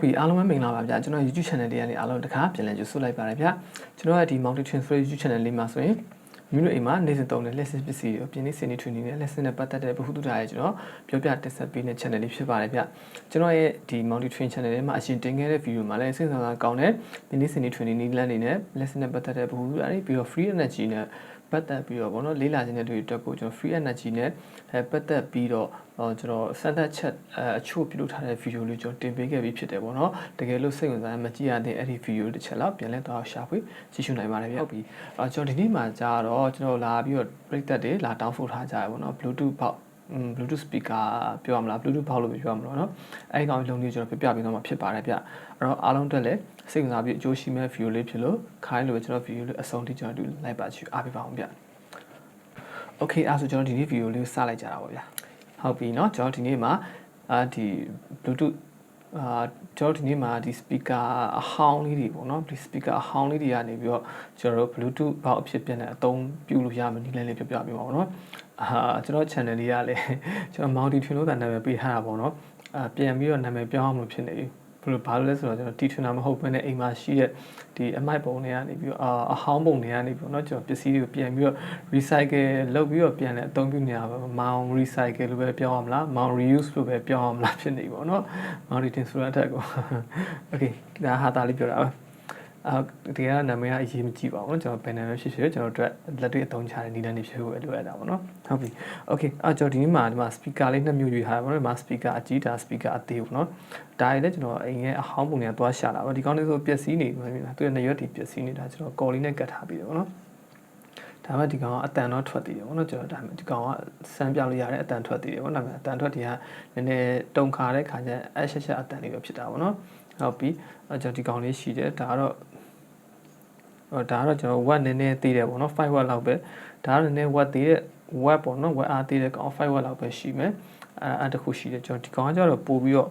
ပြီအားလုံးပဲမင်္ဂလာပါဗျာကျွန်တော် YouTube channel လေးကနေအားလုံးတစ်ခါပြန်လည်ကြိုဆိုလိုက်ပါတယ်ဗျာကျွန်တော်ရဲ့ဒီ multi transfer YouTube channel လေးမှာဆိုရင်မိမိတို့အိမ်မှာနေစဉ်သုံးတဲ့ lesson ပစ္စည်းတွေပြင်နေစင်နေ training နဲ့ lesson နဲ့ပတ်သက်တဲ့ဗဟုသုတရဲ့ကျွန်တော်ပြောပြတက်ဆက်ပေးတဲ့ channel လေးဖြစ်ပါတယ်ဗျာကျွန်တော်ရဲ့ဒီ multi train channel ထဲမှာအရင်တင်ခဲ့တဲ့ video မှာလည်းစိတ်ဝင်စားကောင်းတဲ့ပြင်နေစင်နေ training နည်းလမ်းတွေနဲ့ lesson နဲ့ပတ်သက်တဲ့ဗဟုသုတတွေပြီးတော့ free energy နဲ့ပတ်သက်ပြီးတော့ဗောနော်လေးလာခြင်းတဲ့တွေအတွက်ကိုကျွန်တော် free energy နဲ့ပတ်သက်ပြီးတော့ကျွန်တော်စမ်းသပ်ချက်အချို့ပြုလုပ်ထားတဲ့ video လေးကျွန်တော်တင်ပေးခဲ့ပြီးဖြစ်တယ်ဗောနော်တကယ်လို့စိတ်ဝင်စားမကြည့်ရတဲ့အဲ့ဒီ video တစ်ချက်လောက်ပြန်လဲတော့ရှာဖွေကြည့်ရှုနိုင်ပါတယ်ဗျဟုတ်ပြီကျွန်တော်ဒီနေ့မှာကြာတော့ကျွန်တော်လာပြီးတော့ပြည့်သက်တွေလာတောင်းဖို့ထားကြရဗောနော် Bluetooth ပေါက်Bluetooth speaker ပြောရမလား Bluetooth ပေါက်လို့ပြောရမလို့เนาะအဲဒီကောင်လုံးလေးကျွန်တော်ပြပြပေးတော့မှာဖြစ်ပါတယ်ဗျအဲ့တော့အားလုံးတက်လဲစိတ်ဝင်စားပြီးအကျိုးရှိမဲ့ video လေးဖြစ်လို့ခိုင်းလို့ကျွန်တော် video လေးအဆုံးထိကျွန်တော်တူလိုက်ပါချူအားပေးပါအောင်ဗျ Okay အဲ့ဆိုကျွန်တော်ဒီနေ့ video လေးကိုစလိုက်ကြတာပါဗျဟုတ်ပြီเนาะကျွန်တော်ဒီနေ့မှာဒီ Bluetooth ကျွန်တော်ဒီနေ့မှာဒီ speaker အဟောင်းလေးတွေပေါ့နော်ဒီ speaker အဟောင်းလေးတွေကနေပြီးတော့ကျွန်တော်တို့ Bluetooth ဘောက်အဖြစ်ပြန်တဲ့အသုံးပြုလို့ရမယ်နည်းလမ်းလေးပြပြပေးပါဦးเนาะကျွန်တော် channel လေးကလည်းကျွန်တော် multi train လို့နာမည်ပေးထားတာပေါ့နော်ပြန်ပြီးတော့နာမည်ပြောင်းအောင်လို့ဖြစ်နေပြီဘယ်လိုဘာလို့လဲဆိုတော့ကျွန်တော်တီထွင်တာမဟုတ်ဘဲနဲ့အိမ်မှာရှိတဲ့ဒီအမိုက်ပုံတွေကနေပြီးတော့အဟောင်းပုံတွေကနေပြီးတော့เนาะကျွန်တော်ပစ္စည်းတွေကိုပြန်ပြီးတော့ recycle လုပ်ပြီးတော့ပြန်လဲအသုံးပြုနေရပါမောင် recycle လို့ပဲပြောရမလားမောင် reuse လို့ပဲပြောရမလားဖြစ်နေပြီပေါ့เนาะ marketing ဆိုတဲ့အထက်ကို okay ဒါဟာတာလေးပြောတာပါဒီကနာမည်ကအရေးမကြီးပါဘူးเนาะကျွန်တော်ဘယ်နာမည်ဖြစ်ဖြစ်ကျွန်တော်တို့လက်တွေ့အသုံးချတဲ့နည်းလမ်းတွေဖြစ်ဖို့လိုရတာပေါ့เนาะဟုတ်ပြီ okay ကျွန်တော်ဒီနေ့မှာဒီမှာ speaker လေးနှစ်မျိုးယူထားတယ်ပေါ့เนาะဒီမှာ speaker အကြီးဒါ speaker အသေးပေါ့เนาะဒါတွေလည်းကျွန်တော်အိမ်ရဲ့အဟောင်းပုံတွေကသွားရှာတာပေါ့ဒီကောင်းလေးဆိုပျက်စီးနေပြီသူရဲ့နှစ်ရွက်တွေပျက်စီးနေတာကျွန်တော်ကော်လေးနဲ့ကတ်ထားပြီးတယ်ပေါ့เนาะဒါမှဒီကောင်ကအတန်တော့ထွက်သေးတယ်ပေါ့เนาะကျွန်တော်ဒါမှဒီကောင်ကစမ်းပြလို့ရတဲ့အတန်ထွက်သေးတယ်ပေါ့နော်အတန်ထွက်တွေကနည်းနည်းတုံခါတဲ့ခါကျအရှက်ရှက်အတန်လေးပဲဖြစ်တာပေါ့เนาะဟုတ်ပြီကျွန်တော်ဒီကောင်လေးရှိတယ်ဒါကတော့ကျွန်တော် watt နည်းနည်းသေးတယ်ပေါ့နော်5 watt လောက်ပဲဒါကနည်းနည်း watt သေးတဲ့ watt ပေါ့နော် watt အားသေးတဲ့ကောင်5 watt လောက်ပဲရှိမယ်အဲ့တခုရှိတယ်ကျွန်တော်ဒီကောင်ကကျတော့ပို့ပြီးတော့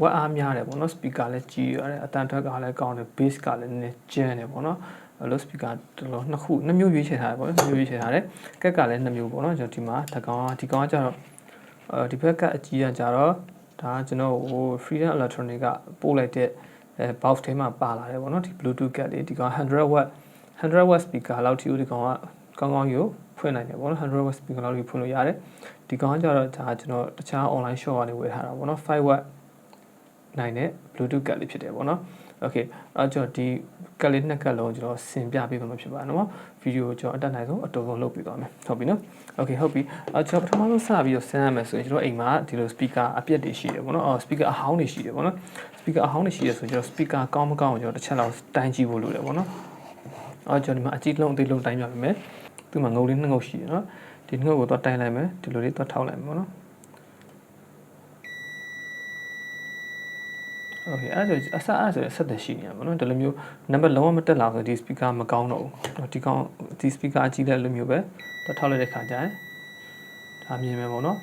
watt အားများတယ်ပေါ့နော် speaker လည်းကြီးရတယ်အတန်ထွက်ကလည်းကောင်းတယ် bass ကလည်းနည်းနည်းကျန်းတယ်ပေါ့နော်အဲ့လို speaker တော်တော်နှစ်မျိုးရွေးချယ်ထားတယ်ပေါ့နော်နှစ်မျိုးရွေးချယ်ထားတယ်ကက်ကလည်းနှစ်မျိုးပေါ့နော်ကျွန်တော်ဒီမှာဒီကောင်ကကျတော့ဒီဘက်ကအကြီးကကျတော့ဒါကကျွန်တော်ဟို Freedom Electronic ကပို့လိုက်တဲ့box ထဲမှာပါလာတယ်ပေါ့နော်ဒီ Bluetooth ကလေးဒီကောင်100 watt speaker လောက်ထိဦးဒီကောင်ကကောင်းကောင်းယူဖွင့်နိုင်တယ်ပေါ့နော်100 watt speaker လောက်ထိဖွင့်လို့ရတယ်ဒီကောင်ကကျတော့ဒါကျွန်တော်တခြား online shop ကနေဝယ်ထားတာပေါ့နော်5 watt နိုင်တဲ့ Bluetooth ကလေးဖြစ်တယ်ပေါ့နော် okay ကျွန်တော်ဒီကလေးနှစ်ကလုံးကျွန်တော်ဆင်ပြပေးမှာဖြစ်ပါနော်ဗီဒီယိုကျွန်တော်အတက်နိုင်ဆုံးအတူဆုံးလုပ်ပေးသွားမယ်ဟုတ်ပြီနော် okay ဟုတ်ပြီကျွန်တော်ပထမဆုံးစပြီးတော့ဆင်းရမယ်ဆိုရင်ကျွန်တော်အိမ်မှာဒီလို speaker အပြက်တွေရှိတယ်ပေါ့နော်speaker အဟောင်းတွေရှိတယ်ပေါ့နော် speaker အဟောင်းတွေရှိရဆိုကျွန်တော် speaker ကောင်းမကောင်းကျွန်တော်တစ်ချက်လောက်တိုင်းကြည့်ဖို့လိုတယ်ပေါ့နော်ကျွန်တော်ဒီမှာအကြီးလုံးအသေးလုံးတိုင်းပြပေးမယ်သူ့မှာငုတ်လေးနှစ်ငုတ်ရှိတယ်နော်ဒီငုတ်ကိုတော့တိုင်းလိုက်မယ်ဒီလိုလေးတော့ထောက်လိုက်မယ်ပေါ့နော်โอเคအဲ့ဆိုအဆက်သက်ရှိနေရပါတော့ဒီလိုမျိုးနံပါတ်လုံးဝမတက်လာဆိုဒီ speaker မကောင်းတော့ဘူးဒီ speaker အကြီးတဲ့လိုမျိုးပဲတော့ထောက်လိုက်တဲ့ခါကျရင်ဒါမြင်မယ်ပေါ့နော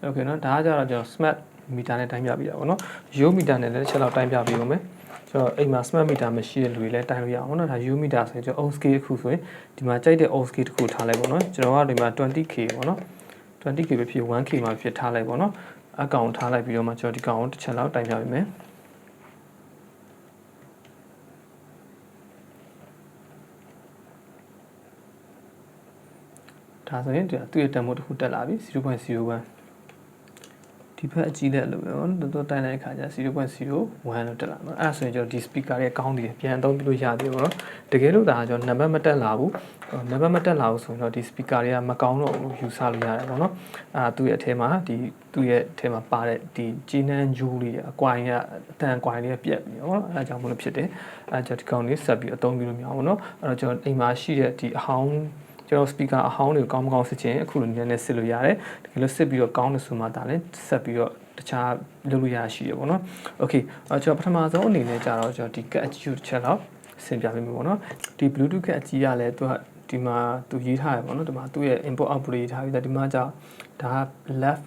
်โอเคနော်ဒါကကြတော့ကျွန်တော် smart meter နဲ့တိုင်းပြပေးတာပေါ့နော်ရိုး meter နဲ့လည်းတစ်ချက်လောက်တိုင်းပြပေးဦးမယ်ကျွန်တော်အိမ်မှာ smart meter မရှိတဲ့လူတွေလည်းတိုင်းလို့ရအောင်နော်ဒါရိုး meter ဆိုရင်ကျွန်တော် ohm scale တစ်ခုဆိုရင်ဒီမှာကြိုက်တဲ့ ohm scale တစ်ခုထားလိုက်ပေါ့နော်ကျွန်တော်ကဒီမှာ 20k ပေါ့နော် 20k ပဲဖြစ် 1k မှာဖြစ်ထားလိုက်ပေါ့နော်အကောင်ထားလိုက်ပြီးတော့မှကျွန်တော်ဒီကောင်ကိုတစ်ချက်လောက်တိုင်ပြပေးမယ်ဒါဆိုရင်သူ့ရဲ့တန်ဖိုးတစ်ခုတက်လာပြီ 0.01 ဒီဘက်အကြီးလက်လို့ပဲတော့တိုင်လိုက်ခါကျ 0.01 လို့တက်လာမှာအဲ့ဒါဆိုရင်ကျွန်တော်ဒီ speaker ရဲ့ကောင်းတယ်ပြန်အသုံးပြုလို့ရသေးဘူးเนาะတကယ်လို့ဒါကကျွန်တော်နံပါတ်မတက်လာဘူးနံပါတ်မတက်လာဘူးဆိုရင်တော့ဒီ speaker တွေကမကောင်းတော့ဘူးယူဆလို့ရတယ်ပေါ့နော်သူ့ရဲ့အထဲမှာသူ့ရဲ့အထဲမှာပါတဲ့ဒီဂျီနန်ဂျူးလေးအကွိုင်းကအတန်ကွိုင်းလေးပြက်ပြီးပေါ့နော်အဲ့ဒါကြောင့်မလို့ဖြစ်တယ်အဲ့ကျွန်တော်ဒီကောင်လေးဆက်ပြီးအသုံးပြုလို့မရဘူးเนาะအဲ့တော့ကျွန်တော်အိမ်မှာရှိတဲ့ဒီအဟောင်းကျွန်တော် speaker အဟောင်းတွေကိုကောင်းမကောင်းစစ်ချင်အခုလိုနည်းနည်းစစ်လို့ရတယ်တကယ်လို့စစ်ပြီးတော့ကောင်းတယ်ဆိုမှဒါလည်းဆက်ပြီးတော့တခြားလုပ်လို့ရရှိရပေါ့နော်โอเคကျွန်တော်ပထမဆုံးအနေနဲ့ကြာတော့ကျွန်တော်ဒီကတ်အကြီးကိုတစ်ချက်လောက်ဆင်ပြပေးမယ်ပေါ့နော်ဒီ Bluetooth ကတ်အကြီးကလည်းဒီမှာသူရေးထားတယ်ပေါ့နော်ဒီမှာသူ့ရဲ့ input output ရေးထားပြီးဒီမှာကြာဒါ left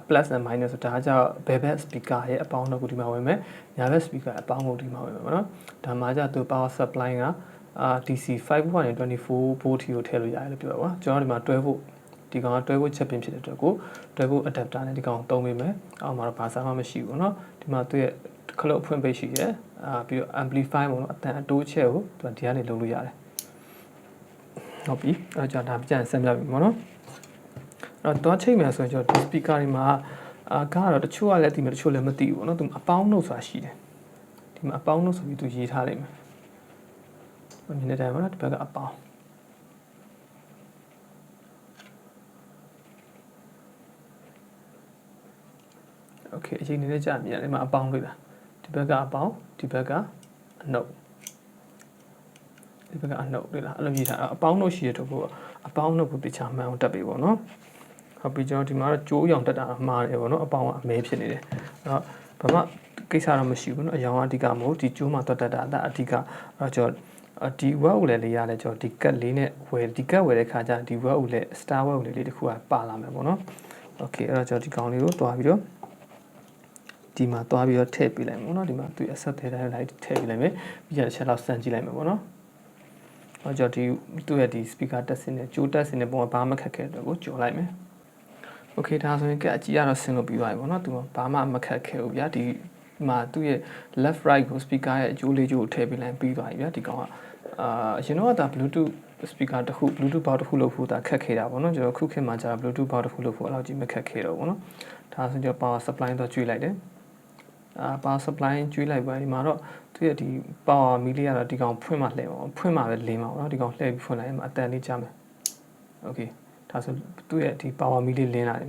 plus and minus ဆိုတာကြာဘယ်ဘက် speaker ရဲ့အပေါင်းတော့ကိုဒီမှာဝင်မယ်ညာဘက် speaker အပေါင်းကိုဒီမှာဝင်မယ်ပေါ့နော်ဒါမှကြာသူ power supply ကDC 524 volt ကိုထည့်လို့ရတယ်လို့ပြောပါကျွန်တော်ဒီမှာ12 volt ဒီကောင်ကတွဲဖို့ချက်ပင်ဖြစ်တဲ့အတွက်ကိုတွဲဖို့ adapter နဲ့ဒီကောင်သုံးပေးမယ်အောက်မှာတော့ဘာစာမှမရှိဘူးเนาะဒီမှာသူ့ရဲ့ခလုတ်အဖွင့်ပိတ်ရှိတယ်ပြီးတော့ amplify ပေါ့နော်အတန်အတိုးချက်ကိုသူကဒီကနေလုပ်လို့ရတယ်ဟုတ်ပြီအဲ့တော့ကျွန်တော်ဒါပြန်ဆက်ပြပြီပေါ့နော်အဲ့တော့တော့ချိန်မယ်ဆိုရင်ကျွန်တော်ဒီ speaker တွေမှာကတော့တချို့ကလည်းသိမယ်တချို့လည်းမသိဘူးပေါ့နော်သူအပေါင်းနှုတ်ဆိုတာရှိတယ်ဒီမှာအပေါင်းနှုတ်ဆိုပြီးသူရေးထားလိုက်မယ်မြင်နေတယ်ပေါ့နော်ဒီဘက်ကအပေါင်းโอเคအချိန်နေနဲ့ကြာမြင်ရတယ်ဒီမှာအပေါင်းတွေ့လားဒီဘက်ကအပေါင်းဒီဘက်ကအနှုတ်ဒီဘက်ကအနှုတ်တွေ့လားအဲ့လိုရေးထားအပေါင်းနှုတ်ရှိရတော့ကိုအပေါင်းနှုတ်ကိုတခြားမှန်အောင်တက်ပြီပေါ့နော်ဟုတ်ပြီကျွန်တော်ဒီမှာတော့ကျိုးရောင်တက်တာမှားတယ်ပေါ့နော်အပေါင်းကအမဲဖြစ်နေတယ်အဲ့တော့ဘာမှကိစ္စတော့မရှိဘူးเนาะအရောင်အဓိကမဟုတ်ဒီကျိုးမှာတက်တာအဓိကအဲ့တော့ဒီ web ကိုလည်းလေးရတယ်ကျွန်တော်ဒီကတ်လေးနဲ့ဝယ်ဒီကတ်ဝယ်တဲ့ခါကျဒီ web ကိုလည်း star web လေးတစ်ခုကပါလာမယ်ပေါ့နော်โอเคအဲ့တော့ကျွန်တော်ဒီကောင်လေးကိုတွားပြီးတော့ဒီမှာတွားပြီးတော့ထည့်ပေးလိုက်မယ်ပေါ့နော်ဒီမှာသူ asset ထဲတိုင်းလိုက်ထည့်ပေးလိုက်မယ်ပြီးရတစ်ချက်လောက်စမ်းကြည့်လိုက်မယ်ပေါ့နော်အဲ့တော့ဒီသူ့ရဲ့ဒီ speaker တက်စင်းနဲ့ကြိုးတက်စင်းနဲ့ပုံကဘာမှခက်ခဲတော့ကိုကြော်လိုက်မယ်โอเคဒါဆိုရင်ကတ်အကြီးရတော့ဆင်းလို့ပြီးသွားပြီပေါ့နော်သူကဘာမှမခက်ခဲဘူးဗျာဒီမှာသူ့ရဲ့ left right ကို speaker ရဲ့အကျိုးလေးကျိုးကိုထည့်ပေးလိုက်ပြီးသွားပြီဗျာဒီကောင်ကအရင်တော့ဒါ bluetooth speaker တစ်ခု bluetooth box တစ်ခုလို့ဖို့ဒါခက်ခဲတာပေါ့နော်ကျွန်တော်ခုခေတ်မှာကျတော့ bluetooth box တစ်ခုလို့ဖို့အဲ့လောက်ကြီးမခက်ခဲတော့ဘူးနော်ဒါဆိုကျွန်တော် power supply တော့ကျွေးလိုက်တယ်power supply ကျွေးလိုက်ပါဒီမှာတော့သူရဲ့ဒီ power meter ကတော့ဒီကောင်ဖွင့်မှလှည့်ပါဖွင့်မှပဲလင်းပါပေါ့နော်ဒီကောင်လှည့်ပြီးဖွင့်လိုက်ရင်အတန်လေးကြားမယ် okay ဒါဆိုသူ့ရဲ့ဒီ power meter လင်းလာတယ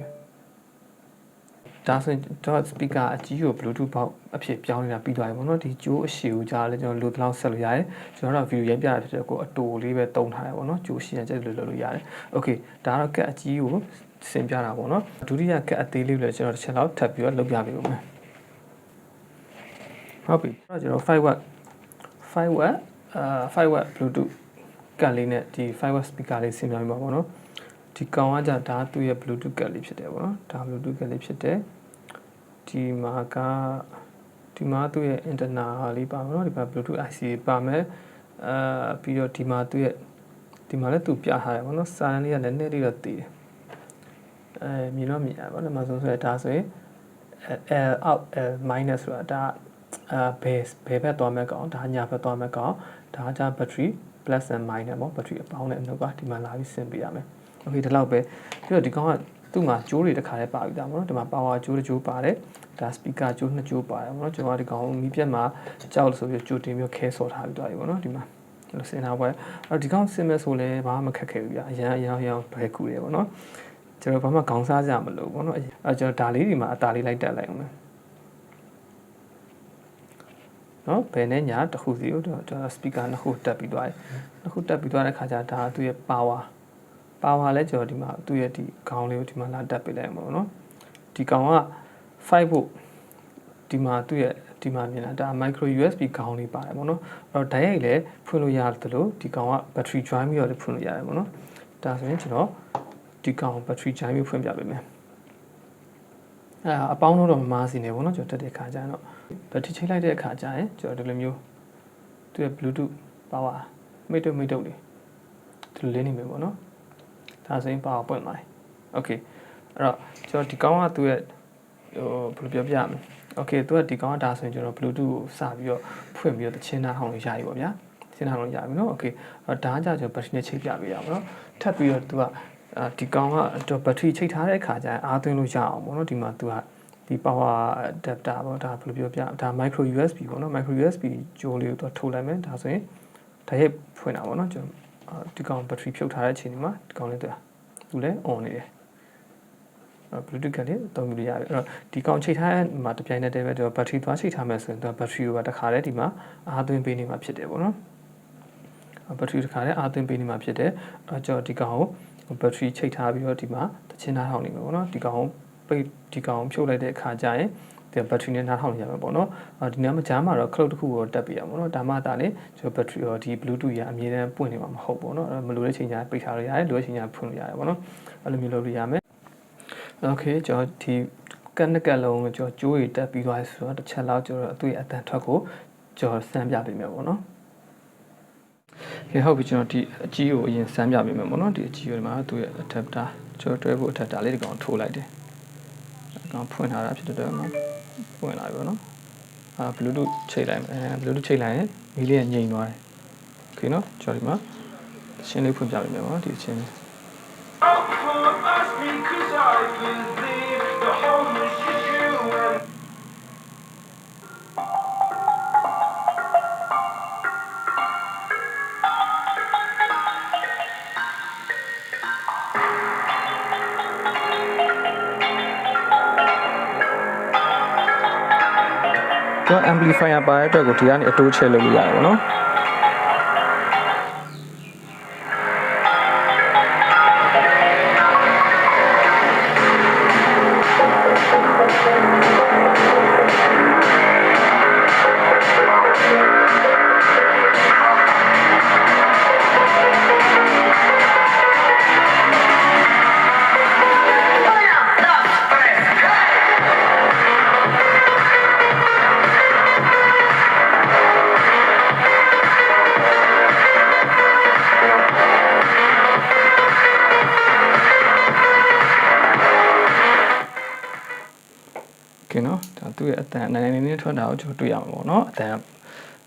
်ဒါဆိုရင်တော့ speaker အကြီးကို bluetooth box အဖြစ်ပြောင်းနေတာပြီးသွားပြီပေါ့နော်ဒီကြိုးအရှည်ကိုကြားလဲကျွန်တော်လိုတလောက်ဆက်လို့ရတယ်ကျွန်တော်တို့ view ရိုက်ပြတာဖြစ်တဲ့ကိုအတူလေးပဲတုံးထားတယ်ပေါ့နော်ကြိုးရှည်ရကြက်လို့လုပ်လို့ရတယ် okay ဒါကတော့ကတ်အကြီးကိုဆင်ပြတာပေါ့နော်ဒုတိယကတ်အသေးလေးကိုလည်းကျွန်တော်တစ်ချက်လောက်ထပ်ပြီးတော့လုပ်ပြပေးဦးမယ်ဟုတ်ပြီအဲ့တော့ကျွန်တော်5 watt bluetooth ကတ်လေးနဲ့ဒီ5 watt speaker လေးဆင်ပြပေးပါပေါ့နော်ဒီကောင်ကကြဒါသူ့ရဲ့ bluetooth ကတ်လေးဖြစ်တယ်ပေါ့နော်ဒါ bluetooth ကတ်လေးဖြစ်တယ်ဒီမှာသူ့ရဲ့ internal လေးပါမယ်နော်ဒီမှာ bluetooth IC ပါမယ်ပြီးတော့ဒီမှာသူ့ရဲ့ဒီမှာလည်းသူပြထားတယ်ပေါ့နော်စာတန်းလေးကလည်းနည်းလေးတော့တည်တယ်မြင်တော့မြင်ရပါတော့ဒီမှာဆိုရင်ဒါဆိုရင် L out L minus ဆိုတာဒါဘယ်ဘက်သွားမဲ့ကောင်ဒါညာဘက်သွားမဲ့ကောင်ဒါကြ battery plus and minus ပေါ့ battery အပေါင်းနဲ့အနှုတ်ကဒီမှာလာပြီးဆင်ပေးရမယ်โอเคဒီလောက်ပဲပြီးတော့ဒီကောင်ကသူ့မှာကြိုးတွေတစ်ခါလေးပါပြီးသားပေါ့နော်ဒီမှာ power ကြိုးတစ်ကြိုးပါတယ်ဒါ speaker ကြိုးနှစ်ကြိုးပါတယ်ပေါ့နော်ကျွန်တော်ဒီကောင်မီးပြတ်မှာကြောက်လို့ဆိုပြီးကြိုးတင်ပြီးခဲဆော်ထားပြီးသွားပြီပေါ့နော်ဒီမှာလို့စင်တာပွဲအဲ့ဒီကောင်စင်မဲ့ဆိုလဲဘာမှမခက်ခဲဘူးဗျာအရန်ဘဲကူတယ်ပေါ့နော်ကျွန်တော်ဘာမှခေါင်းစားကြမလို့ပေါ့နော်အဲ့ကျွန်တော်ဒါလေးဒီမှာအသားလေးလိုက်တက်လိုက်အောင်မယ်နော်ဘယ်နဲ့ညာတစ်ခုစီကိုကျွန်တော် speaker နှစ်ခုတက်ပြီးသွားတယ်နှစ်ခုတက်ပြီးသွားတဲ့ခါကျဒါသူ့ရဲ့ power လဲကျွန်တော်ဒီမှာသူ့ရဲ့ဒီခေါင်းလေးကိုဒီမှာလာတက်ပေးလိုက်အောင်ပေါ့နော်ဒီကောင်က5 volt ဒီမှာသူ့ရဲ့ဒီမှာမြင်လားဒါ micro USB ခေါင်းလေးပါတယ်ပေါ့နော်အဲ့တော့ direct လည်းဖွင့်လို့ရတယ်လို့ဒီကောင်က battery join ပြီးတော့လည်းဖွင့်လို့ရတယ်ပေါ့နော်ဒါဆိုရင်ကျွန်တော်ဒီကောင် battery join ပြီးဖွင့်ပြပေးမယ်အပေါင်းတော့မမားစီနေပေါ့နော်ကျွန်တော်တက်တဲ့ခါကျတော့ battery ချိန်လိုက်တဲ့အခါကျရင်ကျွန်တော်ဒီလိုမျိုးသူ့ရဲ့ bluetooth power မိတ်တုလေးဒီလိုလင်းနေမယ်ပေါ့နော်ဒါဆိုရင် power ပွင့်ပါတယ် okay အဲ့တော့ကျွန်တော်ဒီကောင်ကသူ့ရဲ့ဘယ်လိုပြောပြရမလဲ okay သူကဒီကောင်ကဒါဆိုရင်ကျွန်တော် bluetooth ကိုစပြီးတော့ဖွင့်ပြီးတော့တချင်းနားဟောင်းလို့ရပြီပေါ့ဗျာတချင်းနားဟောင်းလို့ရပြီနော် okay အဲ့တော့ဒါကကျွန်တော် battery နဲ့ချိန်ပြပေးရပါတော့ထပ်ပြီးတော့သူကဒီကောင်က battery ချိန်ထားတဲ့အခါကျရင်အားသွင်းလို့ရအောင်ပေါ့နော်ဒီမှာသူကဒီ power adapter ပေါ့ဒါဘယ်လိုပြောပြဒါ micro USB ပေါ့နော် micro USB ကြိုးလေးကိုသူထုတ်လိုက်မယ်ဒါဆိုရင်ဒါရဲ့ဖွင့်တာပေါ့နော်ကျွန်တော်ဒီကောင် battery ဖြုတ်ထားတဲ့အချိန်ဒီမှာဒီကောင်လေးသူလည်း on နေတယ်Bluetooth ကလည်းသုံးလို့ရတယ်အဲ့တော့ဒီကောင်ချိန်ထားမှာတပြိုင်နက်တည်းပဲတော့ battery သွားချိန်ထားမယ်ဆိုရင်တော့ battery ကိုတခါတည်းဒီမှာအားသွင်းပေးနေမှာဖြစ်တယ်ပေါ့နော် battery တခါတည်းအားသွင်းပေးနေမှာဖြစ်တယ်အဲ့တော့ဒီကောင်ကို battery ချိန်ထားပြီးတော့ဒီမှာတချင်းနားထောင်နေမှာပေါ့နော်ဒီကောင်ဒီကောင်ဖြုတ်လိုက်တဲ့အခါကျရင်ဒီ battery နဲ့နားထောင်ရမှာပေါ့နော်ဒီနားမှာကြားမှာတော့ cloud တစ်ခုကိုတက်ပြရမှာပေါ့နော်ဒါမှသာလေကျွန်တော် battery ရောဒီ bluetooth ရအမြဲတမ်းပွင့်နေမှာမဟုတ်ပေါ့နော်အဲ့မလိုတဲ့ချိန်ညာပိတ်ထားလို့ရတယ်လိုတဲ့ချိန်ညာဖွင့်လို့ရတယ်ပေါ့နော်အဲ့လိုမျိုးလုပ်လို့ရမယ်okay ကျွန်တော်ဒီကက်နကက်လုံးကိုကျွန်တော်ကြိုးရတက်ပြီးသွားဆိုတော့တစ်ချက်လောက်ကျွန်တော်အသွေးအတန်ထွက်ကိုကျွန်တော်စမ်းပြပေးမယ်ပေါ့နော် ကဲဟုတ်ပြီကျွန်တော်ဒီအကြီးကိုအရင်စမ်းပြပေးမယ်ပေါ့နော်ဒီအကြီးကိုဒီမှာသူ့ရဲ့ adapter ကျွန်တော်တွဲဖို့ adapter လေးဒီကောင်ထိုးလိုက်တယ်ဒီကောင်ဖွင့်ထားတာဖြစ်တဲ့အတွက်မှာဖွင့်လာပြီပေါ့နော်Bluetooth ချိန်လိုက်မယ်Bluetooth ချိန်လိုက်ရင်မီးလေးငြိမ်သွားတယ်โอเคနော်ကျွန်တော်ဒီမှာရှင်းလေးဖွင့်ပြပေးမယ်ပေါ့ဒီအချင်းလေးကျွန်တော် amplifier ပါတဲ့အတွက်ကိုဒီကနေအတိုးချဲလုပ်လို့ရတယ်ပေါ့နော်ကဲနော်ဒါသူ့ရဲ့အတန်အနေနဲ့ထွက်တာကိုကျွန်တော်တွေ့ရမှာပေါ့နော်အတန်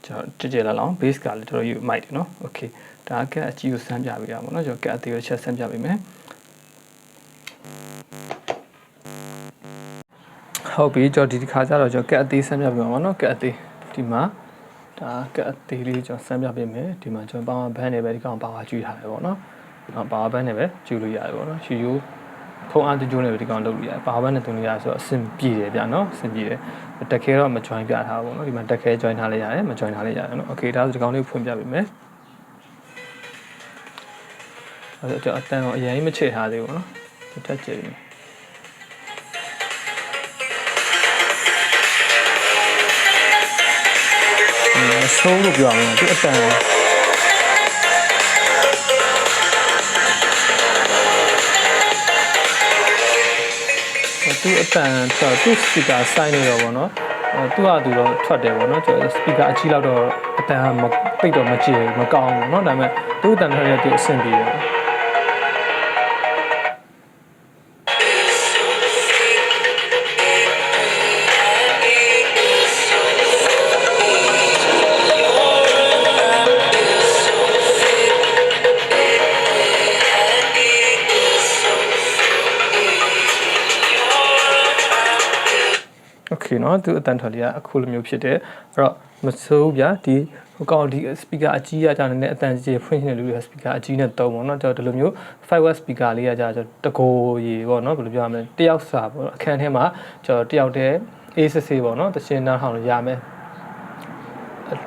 ကျွန်တော်ကြည်လာအောင် base ကလည်းတော်တော်ယူမိုက်တယ်နော် okay ဒါကအကြီးကိုစမ်းပြပေးရပါတော့ကျွန်တော်ကအသေးကိုချက်စမ်းပြပေးမယ်ဟုတ်ပြီကျွန်တော်ဒီခါကျတော့ကျွန်တော်ကအသေးစမ်းပြပေးပါပါနော်ကအသေးဒီမှာဒါကအသေးလေးကျွန်တော်စမ်းပြပေးမယ်ဒီမှာကျွန်တော်ပါဝါဘန်းနဲ့ပဲဒီကောင်ပါဝါကျွေးထားတယ်ပေါ့နော်ပါဝါဘန်းနဲ့ပဲကျွေးလို့ရတယ်ပေါ့နော်ယူဖုန်းအားတကြိုးနဲ့ဒီကောင်လုပ်လို့ရတယ်ပါဝါဘန်းနဲ့တုံးလို့ရဆိုတော့အဆင်ပြေတယ်ဗျာနော်အဆင်ပြေတယ်တက်ခဲတော့မ join ပြထားဘူးပေါ့နော်ဒီမှာတက်ခဲ join ထားလိုက်ရတယ်မ join ထားလိုက်ရတယ်နော် okay ဒါဆိုဒီကောင်လေးဖွင့်ပြပေးမယ်အဲ့တော့ကျွန်တော်အတန်ကိုအရင်မချဲ့ထားသေးဘူးနော်တက်ကြည့်မယ်ဆိုးလို့ပြောရမယ်ဒီအတန်သူအတန်တော့သူ speaker စိုင်းနေတော့ဗောနော်သူကသူတော့ထွက်တယ်ဗောနော်ကျွန်တော် speaker အကြီးလောက်တော့အတန်မပိတ်တော့မကြည့်မကောင်းဘူးเนาะဒါပေမဲ့သူ့အတန်ထွက်တဲ့သူအဆင်ပြေတယ်เนาะသူအတန်ထွက်လေးကအခုလိုမျိုးဖြစ်တယ်အဲ့တော့မစိုးဗျာဒီဟိုကောင်ဒီ speaker အကြီးရကြတယ်အတန်ကြီးဖွင့်နေလို့ speaker အကြီးနဲ့တုံးပေါ့เนาะကျွန်တော်ဒီလိုမျိုး 5watt speaker လေးရကြတကိုရေပေါ့เนาะဘယ်လိုပြောရမလဲတယောက်စာပေါ့အခန်းထဲမှာကျွန်တော်တယောက်တည်းအေးစစ်စစ်ပေါ့เนาะတချင်းနားထောင်လို့ရမယ်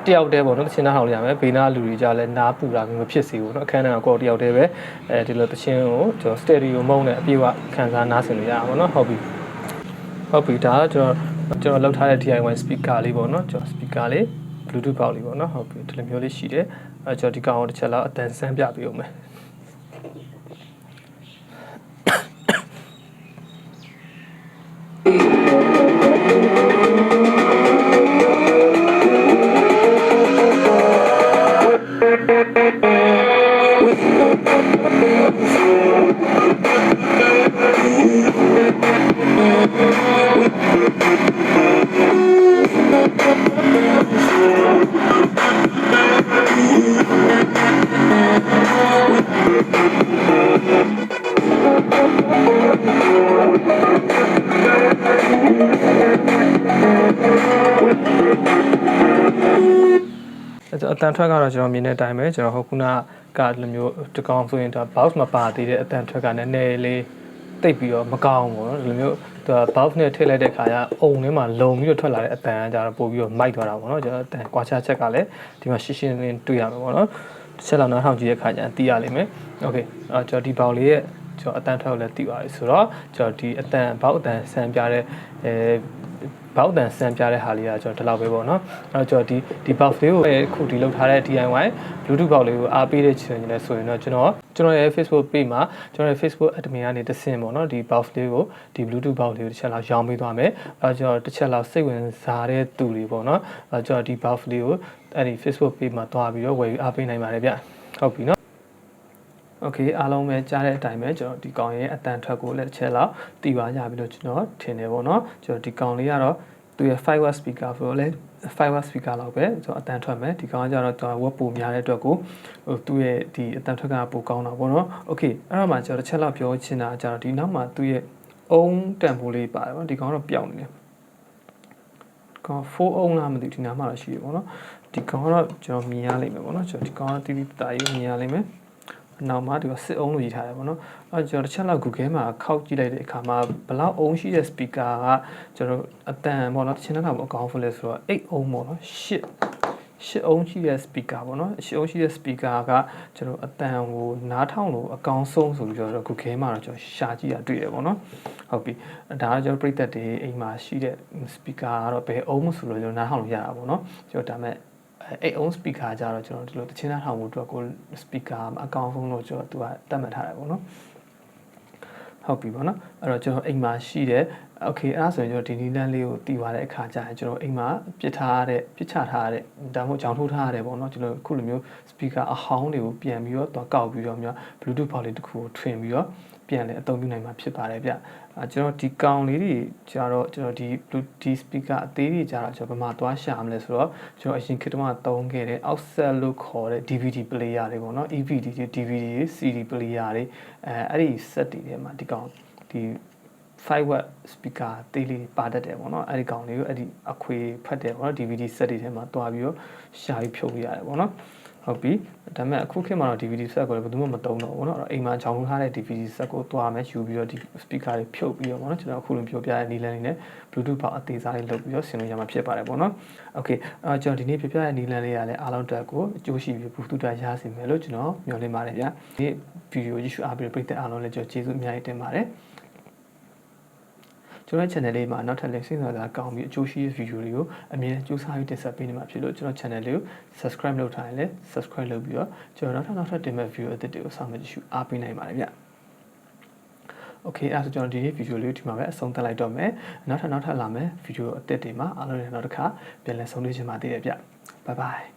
တယောက်တည်းပေါ့เนาะတချင်းနားထောင်လို့ရမယ်ဘေးနားလူတွေကြလဲနားပူတာမျိုးမဖြစ်စေဘူးเนาะအခန်းထဲကကိုယ်တယောက်တည်းပဲဒီလိုတချင်းကိုကျွန်တော် stereo မုန်းနဲ့အပြည့်အဝခံစားနားဆင်လို့ရအောင်ပေါ့เนาะဟုတ်ပြီဒါကကျွန်တော်လောက်ထားတဲ့ DIY speaker လေးပေါ့နော်ကျွန်တော် speaker လေး Bluetooth box လေးပေါ့နော်ဟုတ်ပြီဒီလိုမျိုးလေးရှိတယ်ကျွန်တော်ဒီကောင်တစ်ချက်လောက်အတန်ဆန်းပြပေးဦးမယ်အတန်ထွက်ကတော့ကျွန်တော်မြင်တဲ့အတိုင်းပဲကျွန်တော်ဟိုခုနကလိုမျိုးတကောင်ဆိုရင်ဒါ box မပါသေးတဲ့အတန်ထွက်ကနည်းနည်းလေးတိတ်ပြီးတော့မကောင်းဘူးเนาะဒီလိုမျိုးသူက box နဲ့ထည့်လိုက်တဲ့ခါကျအုံထဲမှာလုံပြီးတော့ထွက်လာတဲ့အတန်ကကြတော့ပို့ပြီးတော့မိုက်သွားတာပေါ့เนาะကျွန်တော်အတန်ကွာခြားချက်ကလည်းဒီမှာရှင်းရှင်းလင်းတွေ့ရမှာပေါ့เนาะတစ်ချက်လောက်နားထောင်ကြည့်တဲ့ခါကျရင်သိရလိမ့်မယ်โอเคကျွန်တော်ဒီဘောက်လေးရဲ့ကျွန်တော်အတန်ထွက်ကိုလည်းသိပါပြီဆိုတော့ကျွန်တော်ဒီအတန်ဘောက်အတန်ဆန်ပြတဲ့ဘောက်တန်ဆန်ပြတဲ့ဟာလေးကကျွန်တော်ဒီလောက်ပဲပေါ့နော်အဲ့တော့ကျွန်တော်ဒီ box လေးကိုအခုဒီလောက်ထားတဲ့ DIY Bluetooth box လေးကိုအားပေးတဲ့ချင်တယ်ဆိုရင်တော့ကျွန်တော်ရဲ့ Facebook page မှာကျွန်တော်ရဲ့ Facebook admin ကနေတဆင့်ပေါ့နော်ဒီ box လေးကိုဒီ Bluetooth box လေးကိုတစ်ချက်လောက်ရောင်းပေးသွားမယ်အဲ့တော့ကျွန်တော်တစ်ချက်လောက်စိတ်ဝင်စားတဲ့သူတွေပေါ့နော်အဲ့ကျွန်တော်ဒီ box လေးကိုအဲ့ဒီ Facebook page မှာတွားပြီးတော့ဝယ်ယူအားပေးနိုင်ပါတယ်ဗျ ဟုတ်ပြီနော်โอเคအားလုံးပဲကြားတဲ့အတိုင်းပဲကျွန်တော်ဒီကောင်ရဲ့အတန်ထွက်ကိုလည်းတစ်ချက်လောက်တီးပါကြပြီလို့ကျွန်တော်ထင်တယ်ပေါ့နော်ကျွန်တော်ဒီကောင်လေးကတော့သူရဲ့ 5W speaker ဆိုတော့လည်း 5W speaker လောက်ပဲကျွန်တော်အတန်ထွက်မယ်ဒီကောင်ကကျတော့ကျွန်တော်ဝက်ပိုများတဲ့အတွက်ကိုဟိုသူ့ရဲ့ဒီအတန်ထွက်ကပိုကောင်းတာပေါ့နော်โอเคအဲ့တော့မှကျွန်တော်တစ်ချက်လောက်ပြောချင်တာကျတော့ဒီနောက်မှာသူ့ရဲ့အုံးတန်ဖိုးလေးပါတယ်ပေါ့ဒီကောင်တော့ပျောက်နေတယ်ကောင်4အုံးလားမသိဘူးဒီနားမှာတော့ရှိရပေါ့နော်ဒီကောင်ကတော့ကျွန်တော်မြင်ရလိမ့်မယ်ပေါ့နော်ကျွန်တော်ဒီကောင်ကတီးပြီးတာရေးမြင်ရလိမ့်မယ်နောက်မှာဒီကစစ်အုံးလို့ရေးထားတယ်ပေါ့နော်အဲကျွန်တော်တစ်ချက်လောက် Google မှာခောက်ကြည့်လိုက်တဲ့အခါမှာဘလောက်အုံးရှိတဲ့ speaker ကကျွန်တော်အတန်ပေါ့နော်တစ်ချက်လောက်အကောင်းဖလဲဆိုတော့8အုံးပေါ့နော်8အုံးရှိတဲ့ speaker ပေါ့နော်8အုံးရှိတဲ့ speaker ကကျွန်တော်အတန်ကိုနားထောင်လို့အကောင်းဆုံးဆိုပြီးတော့ Google မှာတော့ကျွန်တော်ရှာကြည့်တာတွေ့တယ်ပေါ့နော်ဟုတ်ပြီဒါကကျွန်တော်ပြည့်သက်တွေအိမ်မှာရှိတဲ့ speaker ကတော့ဘယ်အုံးဆိုလို့ကျွန်တော်နားထောင်လို့ရတာပေါ့နော်ကျွန်တော်ဒါမဲ့အဲ့ own speaker ကြတော့ကျွန်တော်ဒီလိုတချင်းသားထောင်ဖို့အတွက်ကို speaker အကောင့်ဖုန်းလို့ကျွန်တော်သူကတတ်မှတ်ထားတယ်ပေါ့နော်ဟုတ်ပြီပေါ့နော်အဲ့တော့ကျွန်တော်အိမ်မှာရှိတဲ့ okay အဲ့ဒါဆိုရင်ကျွန်တော်ဒီနီလန်းလေးကိုတီးသွားတဲ့အခါကျရင်ကျွန်တော်အိမ်မှာပြစ်ချထားတဲ့ဒါမှမဟုတ်ကြောင်ထိုးထားရတယ်ပေါ့နော်ကျွန်တော်ခုလိုမျိုး speaker အဟောင်းတွေကိုပြန်ပြီးတော့ကောက်ပြီးတော့မျိုး Bluetooth ဘောက်လေးတစ်ခုကိုထွင်ပြီးတော့ပြန်လဲအသုံးပြုနိုင်မှာဖြစ်ပါတယ်ဗျကျွန်တော်ဒီကောင်လေးတွေကျတော့ကျွန်တော်ဒီ speaker အသေးကြီးကျတော့ကျွန်တော်ဘယ်မှာသွားရှာမလဲဆိုတော့ကျွန်တော်အရင်ခေတ်တုန်းကသုံးခဲ့တဲ့ offset လို့ခေါ်တဲ့ DVD player တွေပေါ့နော် EVD DVD CD player တွေအဲ့ဒီ set တွေထဲမှာဒီကောင်ဒီ 5W speaker တေးလေးပါတတ်တယ်ပေါ့နော်အဲ့ဒီကောင်လေးကိုအဲ့ဒီအခွေဖတ်တယ်ပေါ့နော် DVD set တွေထဲမှာတွားပြီးတော့ရှာပြီးဖြုတ်လို့ရတယ်ပေါ့နော်ဟုတ်ပြီဒါပေမဲ့အခုခေတ်မှာတော့ DVD set ကိုလည်းဘယ်သူမှမသုံးတော့ဘူးเนาะအဲ့တော့အိမ်မှာဂျောင်းထားတဲ့ DVD set ကိုတွားမယ်ယူပြီးတော့ဒီ speaker တွေဖြုတ်ပြီးတော့ပေါ့နော်ကျွန်တော်အခုလိုပြောပြတဲ့နီလန်းလေးနဲ့ Bluetooth ပေါက်အသေးစားလေးလုပ်ပြီးတော့ဆင်လို့ရမှာဖြစ်ပါတယ်ပေါ့နော် Okay ကျွန်တော်ဒီနေ့ပြပြတဲ့နီလန်းလေးကလည်းအားလုံးတက်ကိုအကျိုးရှိပြီး Bluetooth ရစီမယ်လို့ကျွန်တော်မျှော်လင့်ပါတယ်ဗျာဒီဗီဒီယိုကြီးရှုအားပြီးပြတဲ့အားလုံးလည်းကျွန်တော်ကျေးဇူးအများကြီးတင်ပါတယ်ကျွန်တော် channel လေးမှာနောက်ထပ်လည်းစိတ်ဝင်စားကောင်းပြီးအကျိုးရှိတဲ့ video တွေကိုအမြဲကြိုးစားပြီးတင်ဆက်ပေးနေမှာဖြစ်လို့ကျွန်တော် channel လေးကို subscribe လုပ်ထားရင်လည်း subscribe လုပ်ပြီးတော့ကျွန်တော်နောက်ထပ်တင်မဲ့ video အသစ်တွေကိုဆောင်ရွက်ကြည့်အားပေးနိုင်ပါတယ်ဗျ။ Okay အဲ့ဒါဆိုကျွန်တော်ဒီနေ့ video လေးကိုဒီမှာပဲအဆုံးသတ်လိုက်တော့မယ်။နောက်ထပ်လာမယ် video အသစ်တွေမှာအားလုံးနဲ့နောက်တစ်ခါပြန်လည်ဆုံတွေ့ချင်ပါသေးတယ်ဗျ။ Bye bye